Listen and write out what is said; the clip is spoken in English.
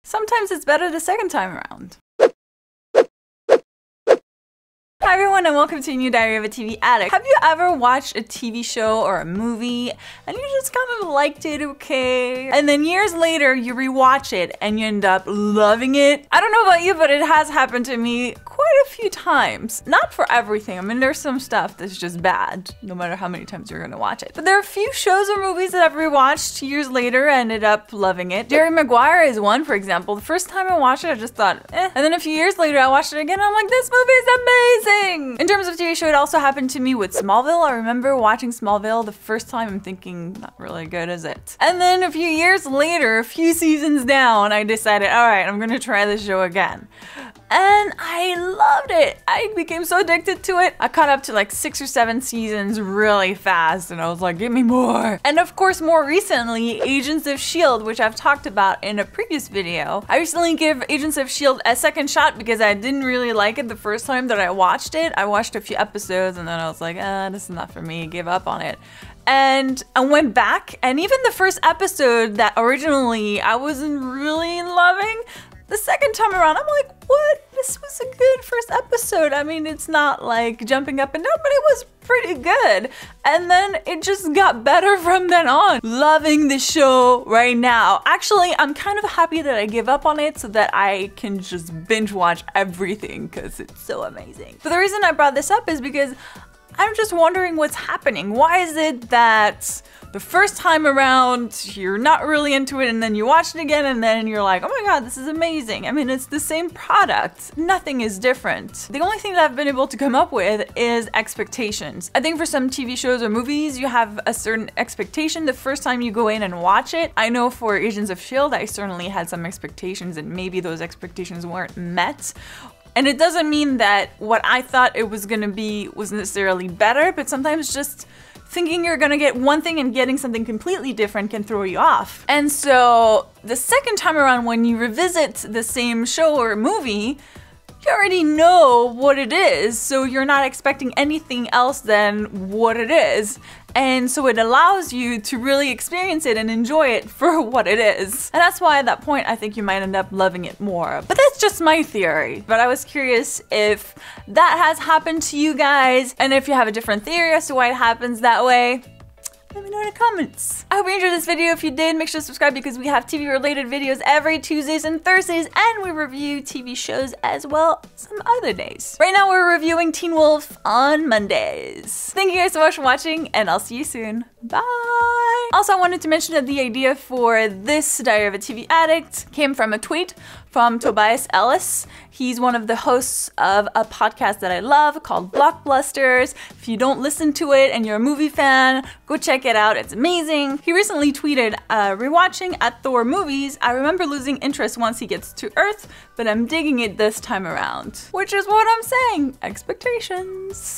sometimes it's better the second time around. Hi everyone and welcome to a new Diary of a TV Addict. Have you ever watched a TV show or a movie and you just kind of liked it okay? And then years later you rewatch it and you end up loving it? I don't know about you, but it has happened to me quite a few times. Not for everything. I mean, there's some stuff that's just bad, no matter how many times you're gonna watch it. But there are a few shows or movies that I've rewatched years later and ended up loving it. Jerry Maguire is one, for example. The first time I watched it, I just thought, eh. And then a few years later, I watched it again and I'm like, this movie is amazing! In terms of TV show, it also happened to me with Smallville. I remember watching Smallville the first time and thinking, not really good, is it? And then a few years later, a few seasons down, I decided, all right, I'm gonna try this show again. And I loved it. I became so addicted to it. I caught up to like 6 or 7 seasons really fast and I was like, give me more. And of course, more recently, Agents of S.H.I.E.L.D, which I've talked about in a previous video. I recently gave Agents of S.H.I.E.L.D a second shot because I didn't really like it the first time that I watched it. I watched a few episodes and then I was like, this is not for me, gave up on it. And I went back and even the first episode that originally I wasn't really loving, the second time around, I'm like, what? This was a good first episode. I mean, it's not like jumping up and down, but it was pretty good. And then it just got better from then on. Loving the show right now. Actually, I'm kind of happy that I gave up on it so that I can just binge watch everything because it's so amazing. But the reason I brought this up is because I'm just wondering what's happening. Why is it that the first time around, you're not really into it and then you watch it again and then you're like, oh my god, this is amazing. I mean, it's the same product. Nothing is different. The only thing that I've been able to come up with is expectations. I think for some TV shows or movies, you have a certain expectation the first time you go in and watch it. I know for Agents of S.H.I.E.L.D, I certainly had some expectations and maybe those expectations weren't met. And it doesn't mean that what I thought it was gonna be was necessarily better, but sometimes just thinking you're gonna get one thing and getting something completely different can throw you off. And so the second time around when you revisit the same show or movie, you already know what it is, so you're not expecting anything else than what it is. And so it allows you to really experience it and enjoy it for what it is. And that's why at that point, I think you might end up loving it more. But that's just my theory. But I was curious if that has happened to you guys, and if you have a different theory as to why it happens that way, let me know in the comments. I hope you enjoyed this video. If you did, make sure to subscribe because we have TV related videos every Tuesdays and Thursdays, and we review TV shows as well some other days. Right now we're reviewing Teen Wolf on Mondays. Thank you guys so much for watching and I'll see you soon. Bye! Also, I wanted to mention that the idea for this Diary of a TV Addict came from a tweet from Tobias Ellis. He's one of the hosts of a podcast that I love called Blockbusters. If you don't listen to it and you're a movie fan, go check it out. It's amazing. He recently tweeted, rewatching at Thor movies, I remember losing interest once he gets to Earth, but I'm digging it this time around. Which is what I'm saying. Expectations.